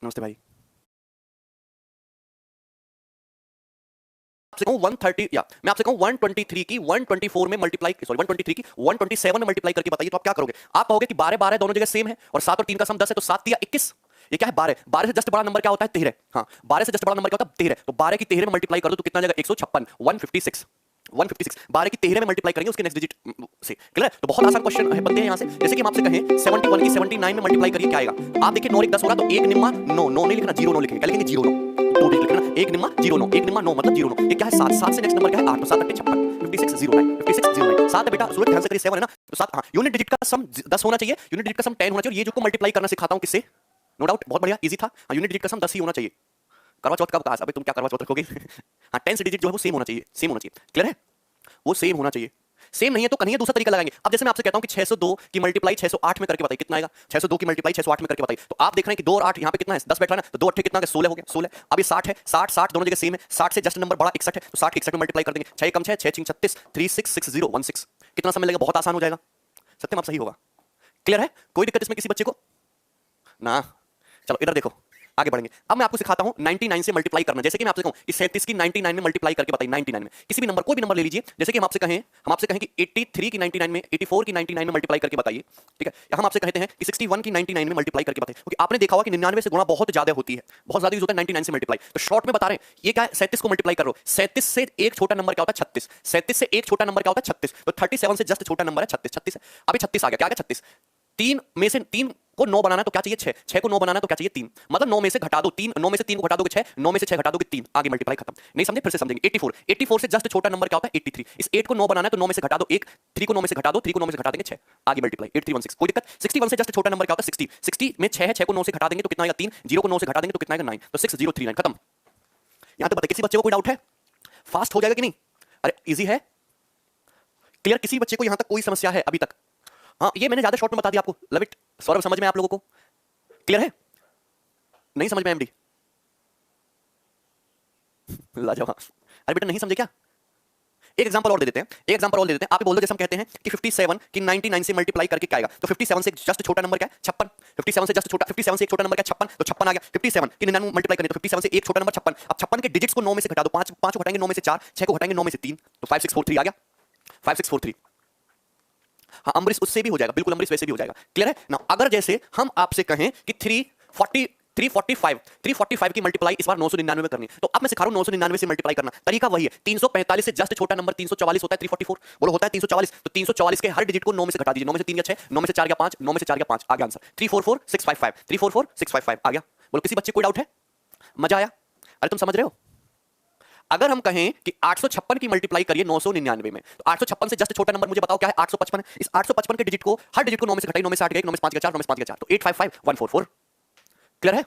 नमस्ते भाई। आपसे कहूं 130 या मैं आपसे कहूं 123 की 124 में मल्टीप्लाई, सॉरी 123 की 127 में मल्टीप्लाई करके बताइए तो आप क्या करोगे? आप कहोगे कि 12 12 दोनों जगह सेम है और 7 और 3 का सम 10 है, तो 7 या 21। ये क्या है? 12। 12 से जस्ट बड़ा नंबर क्या होता है? 13। हाँ, 12 से जस्ट बड़ा नंबर क्या होता है? 13। तो 12 की 13 में मल्टीप्लाई कर दो तो कितना आ जाएगा? 156, 156। 156 12 की 13 में मल्टीप्लाई करेंगे उसके नेक्स्ट डिजिट से। क्लियर है? तो बहुत आसान क्वेश्चन है, बनते हैं यहां से। जैसे कि हम आपसे कहें 71 की 79 में मल्टीप्लाई करिए, क्या आएगा? आप देखिए 9 1 10 हो रहा, तो 1 निम्मा 9, 9 नहीं लिखना, 0 9 लिखेंगे। क्या लिखेंगे? 0 9, दो डिजिट लिखना। 1 निम्मा 0 9, 1 निम्मा 9 मतलब 0 9। ये क्या है? 7। 7 से नेक्स्ट नंबर क्या है? 8। तो 7 8 56, 56 09, 56 09। 7 है बेटा, सूरज ध्यान से करिए, 7 है ना, तो 7। हाँ, यूनिट डिजिट का सम 10 होना चाहिए, यूनिट डिजिट का सम 10 होना चाहिए। ये जो को मल्टीप्लाई करना सिखाता हूं किससे? नो डाउट, बहुत बढ़िया, इजी था। यूनिट डिजिट का सम 10 ही होना चाहिए। करवा चौथ कब कहा? अबे तुम क्या करवा चौथ रखोगे? हाँ, 10 से डिजिट जो है वो सेम होना चाहिए, सेम होना चाहिए। क्लियर है? वो सेम होना चाहिए। सेम नहीं है तो कहीं दूसरा तरीका लगाएंगे। अब जैसे मैं आपसे कहता हूं कि 602 की मल्टीप्लाई 608 में करके बताइए, कितना आएगा? 602 की मल्टीप्लाई 608 में करके बताइए, तो आप देख रहे हैं कि 2 और 8 यहां पे कितना है? 10 बैठ रहा है ना, तो 2 8 कितना? 16 हो गया, 16। अब ये 60 है, 60 60 दोनों जगह सेम है। 60 से जस्ट नंबर बड़ा 61 है, तो 60 की 61 में मल्टीप्लाई कर देंगे। 6 कम 6 6 6 36, 366016। कितना समय लगेगा? बहुत आसान हो जाएगा। सत्यम आप सही होगा। क्लियर है? कोई दिक्कत इसमें किसी बच्चे को ना? चलो इधर देखो, आगे बढ़ेंगे। अब मैं आपको सिखाता हूं 99 से मल्टीप्लाई करना। जैसे कि मैं आपसे कहूं कि 37 की 99 में मल्टीप्लाई करके बताइए। 99 में किसी भी नंबर, कोई भी नंबर ले लीजिए। जैसे कि हम आपसे कहें कि 83 की 99 में, 84 की 99 में मल्टीप्लाई करके बताइए, ठीक है? या हम आपसे कहते हैं कि 61 की 99 में मल्टीप्लाई करके बताइए, क्योंकि आपने देखा होगा कि 99 से गुणा बहुत ज्यादा होती है, बहुत ज्यादा यूज होता है 99 से मल्टीप्लाई। तो शॉर्ट में बता रहे हैं, ये क्या है? 37 को मल्टीप्लाई कर रहे हो। 37 से एक छोटा नंबर क्या होता है? 36। 37 से एक छोटा नंबर क्या होता है? 36। तो 37 से जस्ट छोटा नंबर है 36। 36 है, अभी 36 आ गया। क्या आ गया? 36। 3 में से 3 को 9 बनाना तो क्या चाहिए? 6। 6 को 9 बनाना तो क्या चाहिए? 3। मतलब 9 में से घटा दो 3, 9 में से 3 को घटा दोगे 6, 9 में से 6 घटा दोगे 3। आगे मल्टीप्लाई खत्म। नहीं समझे? फिर से समझेंगे। 84, 84 से जस्ट छोटा नंबर क्या होता है? 83। इस 8 को 9 बनाना है तो 9 में से घटा दो 1, 3 को 9 में से घटा दो, 3 को 9 में से घटा देंगे 6। आगे मल्टीप्लाई 8316। कोई दिक्कत? 61 से जस्ट छोटा नंबर क्या होता है? 60। 60 में 6 है, 6 को 9 से घटा देंगे तो कितना आएगा? 3। 0 को 9 से घटा देंगे तो कितना आएगा? 9। तो 6039 खत्म। यहां तक बताइए, किसी बच्चे को कोई डाउट है? फास्ट हो जाएगा कि नहीं? अरे इजी है, क्लियर? किसी बच्चे को यहां तक कोई समस्या है अभी तक? हाँ, ये मैंने ज्यादा शॉर्ट में बता दिया आपको। Love it. सौरभ समझ में आप लोगों को? क्लियर है? नहीं समझ में? एमडी लाजवाब। अरे बेटा नहीं समझे क्या? एक एग्जांपल और दे देते हैं, एक एग्जांपल और दे देते हैं। आप ही बोल दो, जैसे हम कहते हैं कि 57 की 99 से मल्टीप्लाई करके क्या आएगा? तो 57 से जस्ट छोटा नंबर क्या है? 56। 57 से जस्ट छोटा, 57 से एक छोटा नंबर क्या है? 56। तो 56 आ गया। 57 की 99 मल्टीप्लाई करें तो 57 से एक छोटा नंबर 56। अब 56 के डिजिट्स को 9 में से घटा दो। 5 5 को घटाएंगे 9 में से 4, 6 को घटाएंगे 9 में से 3, तो 5643 आ गया। 5643। हाँ, अमरीश उससे भी हो जाएगा, बिल्कुल अमरीश वैसे भी हो जाएगा। क्लियर है ना? अगर जैसे हम आपसे कहें कि 345 की मल्टीप्लाई इस बार 999 में करनी है, तो अब मैं सिखा रहा हूं 999 से मल्टीप्लाई करना। तरीका वही है। 345 से जस्ट छोटा नंबर 344 होता है। 344 बोलो, होता है 344। तो 344 के हर डिजिट को 9 में से घटा दीजिए। 9 में से 3 या 6, 9 में से 4 या 5, 9 में से 4 या 5, आ गया आंसर 344655। 344655 आ गया। बोलो किसी बच्चे को कोई डाउट है? मजा आया? अरे तुम समझ रहे हो? अगर हम कहें कि 856 की मल्टीप्लाई करिए 999 में, तो 856 से जस्ट छोटा नंबर मुझे बताओ क्या है? 855 है। इस 855 के डिजिट को, हर डिजिट को 9 में से घटाइए। 9 में से 8 गए, 9 में से 5 गया 4, 9 में से 5 गया 4, तो 855144। क्लियर है?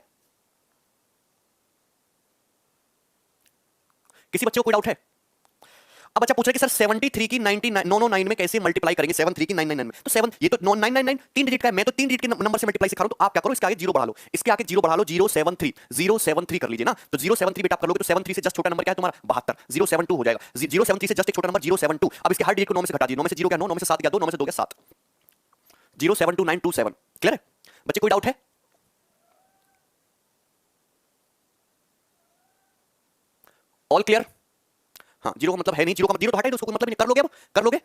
किसी बच्चे को कोई डाउट है? अब बच्चा पूछ रहा है कि सर 73 की 999 में कैसे मल्टीप्लाई करेंगे? 73 की 999 में, तो 7 ये तो 999 तीन डिजिट का है। मैं तो तीन डिजिट के नंबर से मल्टीप्लाई सिखा रहा हूं, तो आप क्या करो, इसके आगे जीरो बढ़ा लो, इसके आगे जीरो बढ़ा लो। 073 कर लीजिए ना, तो 073 बेटा आप कर लोगे तो 73 से जस्ट छोटा नंबर क्या है तुम्हारा? 72। 072 हो जाएगा। 073 से जस्ट एक छोटा नंबर 072। अब इसके हर डिजिट को 9 में से घटा दीजिए। 9 में से 0 गया 9, 9 में से 7 गया 2, 9 में से 2 गया 7। 072927। क्लियर है? बच्चे कोई डाउट है? All clear? हाँ, जीरो का मतलब है नहीं, जीरो का जीरो तो हटा ही दो, उसको कोई मतलब नहीं। कर लोगे? अब कर लोगे?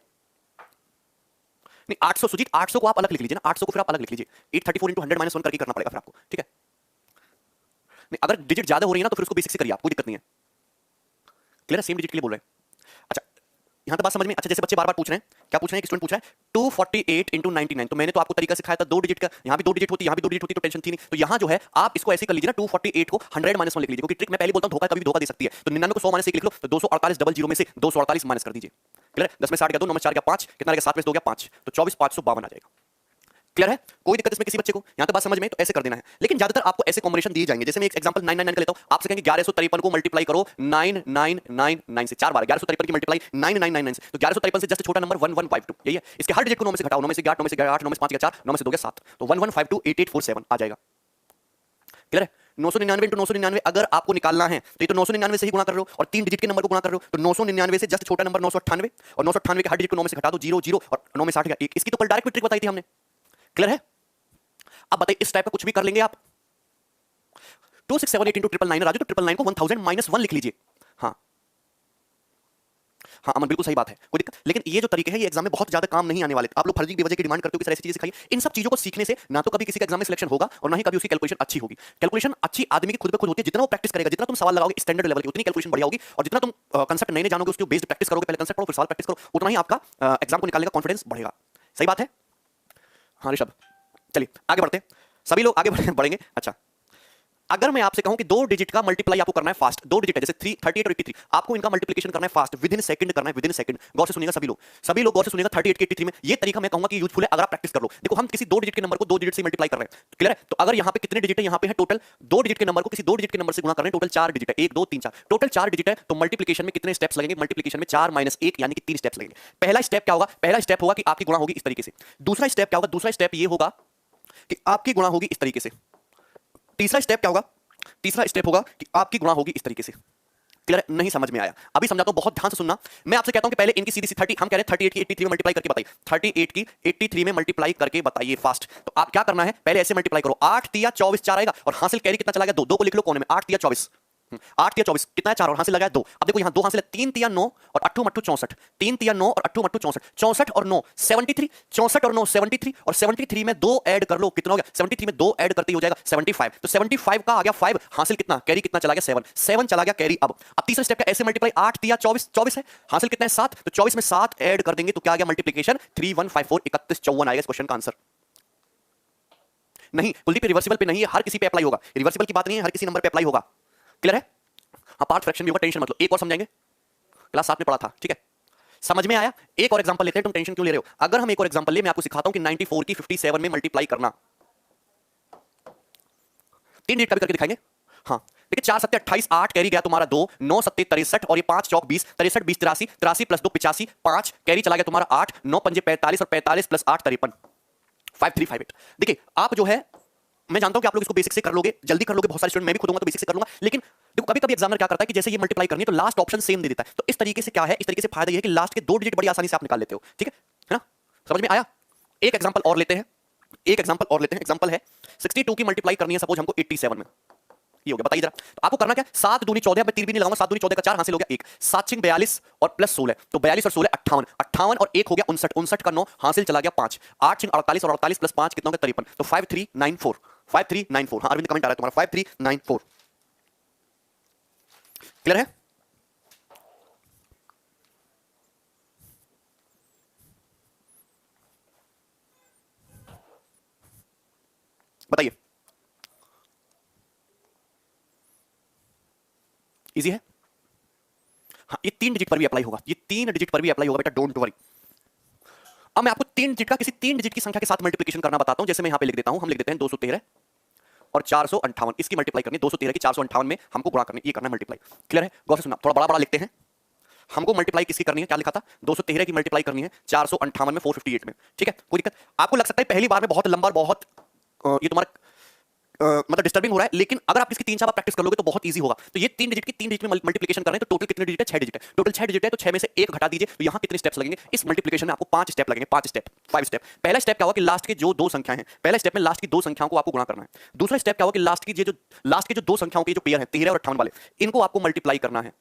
नहीं 800 सुजीत, 800 को आप अलग लिख लीजिए ना, 800 को फिर आप अलग लिख लीजिए। 834 इंटू 100 -1 करके करना पड़ेगा फिर आपको, ठीक है? नहीं, अगर डिजिट ज्यादा हो रही है ना तो फिर उसको बेसिक से करिए आप, कोई दिक्कत नहीं है। क्लियर है? सेम डिजिट के लिए बोल रहे हैं। अच्छा, यहां तो बात समझ में। अच्छा, जैसे बच्चे बार बार पूछ रहे हैं, क्या पूछ रहे हैं? एक स्टूडेंट पूछ रहा है 248 इंटू 99, तो मैंने तो आपको तरीका सिखाया था 2 डिजिट का। यहां भी 2 डिजिट होती, यहां भी 2 डिजिट होती, तो टेंशन थी नहीं। तो यहां जो है आप इसको ऐसे कर लीजिए ना, 248 को 100 -1 लिख लीजिए, क्योंकि ट्रिक मैं पहले बोलता हूं धोखा कभी धोखा दे सकती है। तो 99 को 100 -1 लिख लो, तो 248 डबल जीरो में से 248 माइनस कर दीजिए। क्लियर? 10 में 60 गया 2, 9 में 4 गया 5, कितना रहेगा? 7 में 2 गया 5, तो 24,552 आ जाएगा। क्लियर है? कोई दिक्कत इसमें किसी बच्चे को? यहां तक बात समझ में? तो ऐसे कर देना है। लेकिन ज्यादातर आपको ऐसे कॉम्बिनेशन दिए जाएंगे। जैसे मैं एक एग्जांपल 999 का लेता हूं, आपसे कहेंगे 1153 को मल्टीप्लाई करो 9999 से, 4 बार 1153 की मल्टीप्लाई 9999 से, तो 1153 से जस्ट छोटा नंबर 1152, यही है। इसके हर डिजिट को 9 में से घटाओ। 9 में से 8, 9 में से 8, 9 में से 5 गया 4, 9 में से 2 गया 7, तो 11528847 आ जाएगा। क्लियर है? 999 इंटू 999 अगर आपको निकालना है तो ये तो 999 से ही गुणा कर रहे हो और 3 डिजिट के नंबर को गुणा कर रहे हो, तो 999 से जस्ट छोटा नंबर 998, और 998 के हर डिजिट को 9 में से घटा दो 0 0, और 9 में 60 गया 1। इसकी तो कल डायरेक्ट ट्रिक बताई थी हमने। क्लियर है? अब बताइए, इस टाइप का कुछ भी कर लेंगे आप? 2678 इंटू 999 राजू, तो 999 को 1000 माइनस 1 लिख लीजिए। हाँ हाँ अमन, बिल्कुल सही बात है, कोई दिक्कत। लेकिन ये जो तरीके हैं ये एग्जाम में बहुत ज्यादा काम नहीं आने वाले। आप लोग फर्जी बेवजह की डिमांड करते हो कि सर ऐसी चीजें सिखाइए। इन सब चीजों को सीखने से ना तो कभी किसी का एग्जाम में सिलेक्शन होगा और ना ही कभी उसकी कैलकुलेशन अच्छी होगी। कैलकुलेशन अच्छी आदमी की खुद पे खुद होती है। जितना वो प्रैक्टिस करेगा, जितना तुम सवाल लगाओगे स्टैंडर्ड लेवल की, उतनी कैलकुलेशन बढ़िया होगी। और जितना तुम कंसेप्ट नए नए जानोगे, उसके बेस्ड प्रैक्टिस करोगे, पहले कंसेप्ट पढ़ो फिर सवाल प्रैक्टिस करो, उतना ही आपका एग्जाम को निकालने का कॉन्फिडेंस बढ़ेगा। सही बात है। हाँ ऋषभ, चलिए आगे बढ़ते हैं, सभी लोग आगे बढ़ेंगे। अच्छा, अगर मैं आपसे कहूं कि 2 डिजिट का मल्टीप्लाई आपको करना है फास्ट, 2 डिजिट है जैसे 38 और 83, आपको इनका मल्टीप्लिकेशन करना है फास्ट, विद इन सेकंड करना है, विद इन सेकंड। गौर से सुनिएगा सभी लोग गौर से सुनिएगा। 38 के 83 में ये तरीका मैं कहूंगा कि यूजफुल है अगर आप प्रैक्टिस कर लो। देखो हम किसी 2 डिजिट के नंबर को 2 डिजिट से मल्टीप्लाई कर रहे हैं, क्लियर है। तो अगर यहां पे कितने डिजिट है, यहां पे है टोटल 2 डिजिट के नंबर को किसी 2 डिजिट के नंबर से गुणा कर रहे हैं, टोटल 4 डिजिट है, 1 2 3 4, टोटल 4 डिजिट है। तो मल्टीप्लिकेशन में कितने स्टेप्स लगेंगे? मल्टीप्लिकेशन में 4 माइनस 1 यानी कि 3 स्टेप्स लगेंगे। पहला स्टेप क्या होगा? पहला स्टेप होगा कि आपकी गुणा होगी इस तरीके से। दूसरा स्टेप क्या होगा? दूसरा स्टेप ये होगा कि आपकी गुणा होगी इस तरीके से। तीसरा स्टेप क्या होगा? तीसरा स्टेप होगा कि आपकी गुणा होगी इस तरीके से। क्लियर? नहीं समझ में आया? अभी समझाता हूं, बहुत ध्यान से सुनना। मैं आपसे कहता हूं कि पहले इनकी सीधी सी 30, हम कह रहे हैं 38 की 83 में मल्टीप्लाई करके बताइए। 38 की 83 में मल्टीप्लाई करके बताइए फास्ट। तो आप क्या करना है, पहले ऐसे मल्टीप्लाई करो, 8 तिया 24 4 आएगा और हासिल कैरी कितना चला गया? 2। 2 को लिख लो कोने में, 8 तिया 24, 8 तिया 24 कितना है? 4 और हासिल लगाया 2। अब देखो यहां 2 हासिल है, 3 तिया 9 और 8 मट्टू 64, 3 तिया 9 और 8 मट्टू 64, 64 और 9 73, 64 और 9 73, और 73 में 2 ऐड कर लो, कितना हो गया? 73 में 2 ऐड करते ही हो जाएगा 75। तो 75 का आ गया 5, हासिल कितना? कैरी कितना चला गया? 7, 7 चला गया कैरी। अब तीसरा स्टेप का ऐसे मल्टीप्लाई, 8 तिया 24, 24 है, हासिल कितना है? 7, तो 24 में 7 ऐड कर देंगे तो क्या आ गया? मल्टीप्लिकेशन 3154 31 54 आएगा इस क्वेश्चन का आंसर। नहीं कुलदीप, रिवर्सिबल पे नहीं है, हर किसी पे अप्लाई होगा, रिवर्सिबल की बात नहीं है, हर किसी नंबर पे अप्लाई होगा। क्लियर है? हाँ पार्ट फ्रैक्शन भी होगा, टेंशन मत लो, एक और समझाएंगे, क्लास 7 में पढ़ा था, ठीक है, समझ में आया। एक और एग्जांपल लेते हैं, तुम टेंशन क्यों ले रहे हो? अगर हम एक और एग्जांपल ले, मैं आपको सिखाता हूं कि 94 की 57 में मल्टीप्लाई करना, 3 डिजिट का भी करके दिखाएंगे। हाँ देखिए, 4 7 28, 8 कैरी गया तुम्हारा 2, 9 7 63 और ये 5 चौक 20, 63 20 83, 83 प्लस 2 85, 5 कैरी चला गया तुम्हारा 8, 9 पंजे 45 और 45 प्लस 8 53, 5358। देखिए आप जो है, मैं जानता हूं कि आप लोग इसको बेसिक से कर लोगे, जल्दी कर लोगे, बहुत सारे स्टूडेंट, मैं भी खुद हूं तो बेसिक से कर लूंगा, लेकिन देखो कभी कभी एग्जामिनर क्या करता है कि जैसे ये मल्टीप्लाई करनी है तो लास्ट ऑप्शन सेम दे देता है। तो इस तरीके से क्या है, इस तरीके से फायदा ये है कि लास्ट के 2 डिजिट बड़ी आसानी से आप निकाल लेते हो, ठीक है ना? समझ में आया? एक एग्जांपल और लेते हैं, एग्जांपल है 62 की मल्टीप्लाई करनी है सपोज हमको 87 में, ये हो गया, बताइए जरा। तो आपको करना क्या? 7 दूनी 14, मैं 3 भी नहीं लगाऊंगा, 7 दूनी 14 का 4 हासिल हो गया 1, 7 6 42 और प्लस 16, तो 42 और 16 58, 58 और 1 हो गया 59, 59 का 9 हासिल चला गया 5, 8 6 48 और 48 प्लस 5 कितना हो गया 53, तो 5394, 5394। हाँ अरविंद कमेंट आ रहा है तुम्हारा 5394। क्लियर है? बताइए, इजी है? हाँ ये 3 डिजिट पर भी अप्लाई होगा, ये 3 डिजिट पर भी अप्लाई होगा बेटा, डोंट वरी। अब मैं आपको 3 डिजिट का किसी 3 डिजिट की संख्या के साथ मल्टीप्लिकेशन करना बताता हूं। जैसे मैं यहां पे लिख देता हूं, हम लिख देते हैं 213 और 458, इसकी मल्टीप्लाई करनी है, 213 की 458 में हमको गुणा करनी है, ये करना है मल्टीप्लाई। क्लियर है? गौर से सुनना, थोड़ा बड़ा बड़ा लिखते हैं। हमको मल्टीप्लाई किसकी करनी है? क्या लिखा था? 213 की मल्टीप्लाई करनी है 458 में, 458 में, ठीक है? कोई दिक्कत? आपको लग सकता है पहली बार में बहुत लंबा और बहुत ये तुम्हारा मतलब डिस्टर्बिंग हो रहा है, लेकिन अगर आप इसकी 3 4 बार प्रैक्टिस कर लोगे तो बहुत इजी होगा। तो ये 3 डिजिट में मल्टीप्लिकेशन कर रहे हैं, तो टोटल कितने डिजिट है? 6 डिजिट है, टोटल 6 डिजिट है, तो 6 में से 1 घटा दीजिए, तो यहां कितने स्टेप्स लगेंगे? इस मल्टीप्लिकेशन में आपको 5 स्टेप लगेंगे, 5 स्टेप, 5 स्टेप। पहला स्टेप क्या होगा कि लास्ट के जो 2 संख्याएं हैं, पहले स्टेप में लास्ट की 2 संख्याओं को आपको गुणा करना है। दूसरा स्टेप क्या होगा कि लास्ट के जो 2 संख्याओं के जो पेयर है 13 और 58 वाले, इनको आपको मल्टीप्लाई करना है।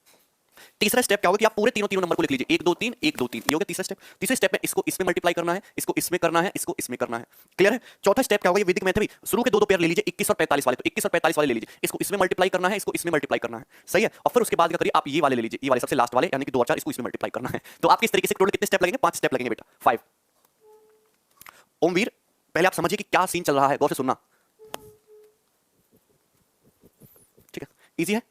तीसरा स्टेप क्या होगा कि आप पूरे तीनों नंबर को लिख लीजिए, 1 2 3 1 2 3, ये हो गया तीसरा स्टेप। तीसरे स्टेप में इसको इसमें मल्टीप्लाई करना है, इसको इसमें करना है, इसको इसमें करना है। क्लियर है? चौथा स्टेप क्या होगा? ये वैदिक मैथ भी, शुरू के 2 पेयर ले लीजिए, 21 और 45 वाले, तो 21 और 45 वाले ले लीजिए, इसको इसमें मल्टीप्लाई करना है, इसको इसमें मल्टीप्लाई करना है, सही है? और फिर उसके बाद क्या करिए, आप ये वाले ले लीजिए, ये वाले सबसे लास्ट वाले, यानी कि 2 और 4, इसको इसमें मल्टीप्लाई करना है। तो आपके इस तरीके से टोटल कितने स्टेप लगेंगे? 5 स्टेप लगेंगे बेटा, 5। ओमवीर पहले आप समझिए कि क्या सीन चल रहा है, गौर से सुनना, ठीक है? इजी है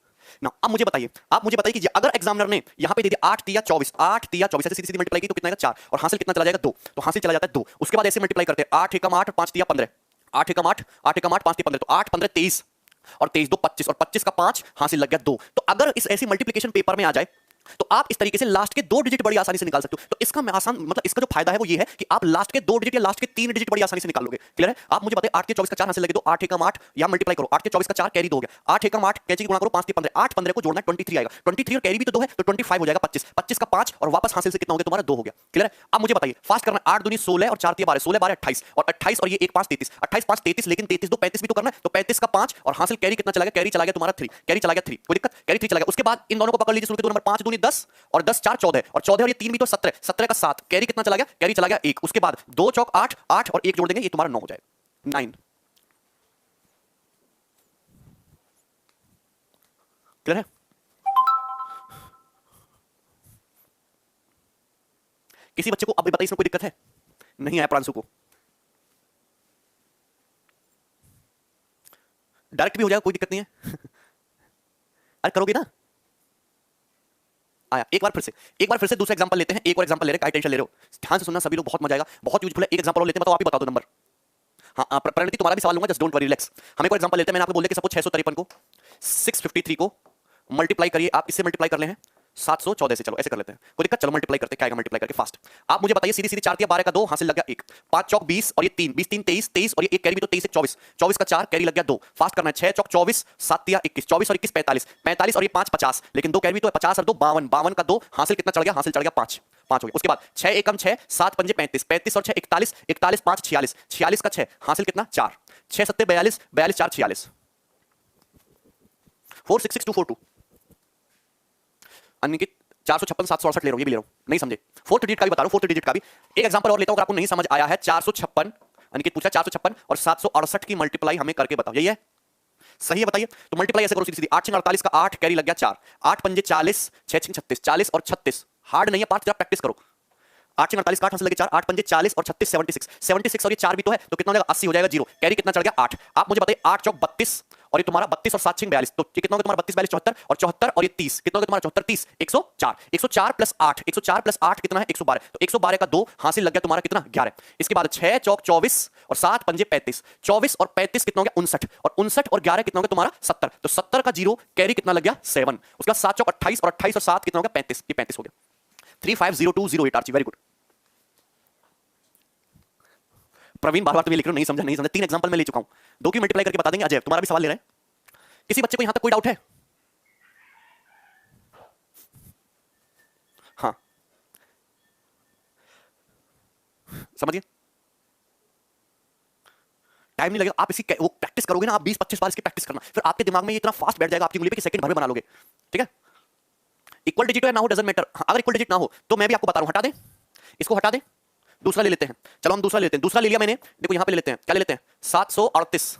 ना? अब मुझे बताइए, आप मुझे बताइए कि अगर एग्जामिनर ने यहां पे दे दिया 8 तिया 24, 8 तिया 24 ऐसे सीधी सीधी मल्टीप्लाई की तो कितना आएगा? 4, और हासिल कितना चला जाएगा? 2, तो हासिल चला जाता है 2। उसके बाद ऐसे मल्टीप्लाई करते हैं, 8 एकम 8 5 तिया 15, 8 एकम 8 8 एकम 8 5 तिया 15, तो 8 15 23 और 23 2 25 और 25 का 5 हासिल लग गया 2। तो अगर इस ऐसी मल्टीप्लिकेशन पेपर में आ जाए, तो आप इस तरीके से लास्ट के 2 डिजिट बड़ी आसानी से निकाल सकते हो। तो इसका आसान मतलब इसका जो फायदा है वो ये है कि आप लास्ट के 2 डिजिट या लास्ट के 3 डिजिट बड़ी आसानी से निकाल लोगे। क्लियर है? आप मुझे बताइए 8 के 24 का 4 हासिल लगे तो 8 एकम 8 या मल्टीप्लाई करो, 8 के 24 का 4 कैरी 2 हो गया, 8 एकम 8 कैची गुणा करो 5 के 15, 8 15 को जोड़ना है 23 आएगा, 23 और कैरी भी तो 2 है तो 25 हो जाएगा 25, 25 का 5 और वापस हासिल से कितना हो गया तुम्हारा 2 हो गया। क्लियर है? अब मुझे बताइए फास्ट करना, 8 दूनी 16 और 4 3 12, 16 12 28 और 28 और ये 1 5 33, 28 5 33, लेकिन 33 2 35 भी तो करना है, तो 35 का 5 और हासिल कैरी कितना चला गया, कैरी चला गया तुम्हारा 3, कैरी चला गया 3, कोई दिक्कत, कैरी 3 चला गया। उसके बाद इन दोनों को पकड़ लीजिए, दो नंबर 5 दूनी 10 और 10 4 14 और 14 और ये 3 भी तो 17, 17 का 7, कैरी कितना चला गया, कैरी चला गया 1। उसके बाद 2 चौक 8, 8 और 1 जोड़ देंगे ये तुम्हारा 9 हो जाएगा, 9। क्लियर है? किसी बच्चे को अब बताइए इसमें कोई दिक्कत है? नहीं आया प्रांशु को? डायरेक्ट भी हो जाएगा, कोई दिक्कत नहीं है। अरे करोगे ना? आया। एक बार फिर से दूसरा एग्जांपल लेते हैं, एक और एग्जांपल ले रहे हैं, काय टेंशन ले रहे हो, ध्यान से सुनना सभी लोग, बहुत मजा आएगा, बहुत यूजफुल है। एक एग्जांपल और लेते हैं, बताओ आप ही बता दो नंबर। हाँ प्रणति तुम्हारा भी सवाल लूंगा, जस्ट डोंट वरी, रिलैक्स। हम एक और एग्जांपल लेते हैं, मैंने आपको बोल दिया कि सपोज 653 को 653 को मल्टीप्लाई करिए, आप इससे मल्टीप्लाई कर ले हैं 714 से, चलो ऐसे कर लेते हैं, कोई दिक्कत, चलो मल्टीप्लाई करते हैं, क्या आएगा मल्टीप्लाई करके फास्ट। आप मुझे बताइए सीधी सीधी 4 दिया 12 का 2 हासिल लग गया 1, 5 चौक 20 और ये 3 20 3 23 23 और ये 1 कैरी भी तो 23 24, 24 का 4 कैरी लग गया 2, फास्ट करना है, 6 चौक 24 7 दिया 21, 24 और 21 45, 45 और ये 5 50, लेकिन 2 कैरी भी तो है, 50 और 2 52, 52 का 2 हासिल कितना चढ़ गया, हासिल चढ़ गया 5 5 हो गया। उसके बाद 6 एकम 6 7 पंजे 35, 35 और 6 41, 41 5 46, 46 का 6 हासिल कितना 4, 6 7 42, 42 4 46, 466242। अनिकेत 456 768 ले रहा हूं, ये भी ले रहा हूं, नहीं समझे, फोर्थ डिजिट का भी बता रहा हूं, फोर्थ डिजिट का भी। एक एग्जांपल और लेता हूं, अगर आपको नहीं समझ आया है, 456 अनिकेत पूछा 456 और 768 की मल्टीप्लाई हमें करके बताओ, यही है? सही है, बताइए। तो मल्टीप्लाई ऐसे करो सीधी सीधी, 8 48 का 8 कैरी लग गया 4, 8 पंजे 40, 6 36, 40 और 36, हार्ड नहीं है पार्ट, जरा प्रैक्टिस करो। 8 48 का 8 हासिल लगे 4, 8 पंजे 40 और 36 76, 76 और ये 4 भी तो है, तो कितना हो जाएगा 80 हो जाएगा 0, कैरी कितना चढ़ गया 8। आप मुझे बताइए 8 चौक 32 और ये तुम्हारा 32 और 7 42, तो ये कितना होगा तुम्हारा 32 42 74 और 74 और ये 30, कितना होगा तुम्हारा 74 30 104, 104 प्लस 8, 104 प्लस 8 कितना है 112, तो 112 का 2 हासिल लग गया तुम्हारा कितना 11। इसके बाद 6 चौक 24 और 7 पंजे 35, 24 और 35 कितना हो गया 59 और 59 और 11 कितना हो गया तुम्हारा 70, तो 70 का 0 कैरी कितना लग गया 7। उसके बाद 7 चौक 28 और 28 और 7 कितना हो गया 35, ये 35 हो गया। 350208 आर्ची, वेरी गुड। प्रवीण बार बार तुम ये लिख रहे हो, नहीं समझा नहीं समझा, 3 एग्जांपल मैं ले चुका हूं, 2 की मल्टीप्लाई करके बता देंगे। अजय तुम्हारा भी सवाल ले रहे हैं, किसी बच्चे को यहां तक कोई डाउट है? हाँ समझिए, टाइम नहीं लगेगा, आप इसकी वो प्रैक्टिस करोगे ना, आप 20-25 बार इसकी प्रैक्टिस करना, फिर आपके दिमाग में ये इतना फास्ट बैठ जाएगा आपकी उंगली पे कि सेकंड भर में बना लोगे। ठीक है? इक्वल डिजिट हो या ना हो डजंट मैटर, अगर इक्वल डिजिट ना हो तो मैं भी आपको बता रहा हूं, हटा दें इसको, हटा दें, दूसरा ले लेते हैं। चलो हम दूसरा लेते हैं, दूसरा ले लिया मैंने, देखो यहां पे ले लेते हैं, क्या ले लेते हैं 738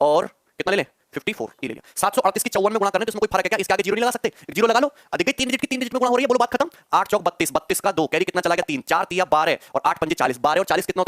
और कितना ले लें 54, ये ले लिया। 738 की 54 में गुणा करना है तो इसमें कोई फर्क है क्या? इसके आगे जीरो नहीं लगा सकते, जीरो लगा लो। अधिक 3 डिजिट की 3 डिजिट में गुणा हो रही है, बोलो बात खत्म। 8 चौक 32, 32 का 2 कैरी कितना चला गया 3, 4 3 12 और 8 पंजे 40, 12 और 40 कितना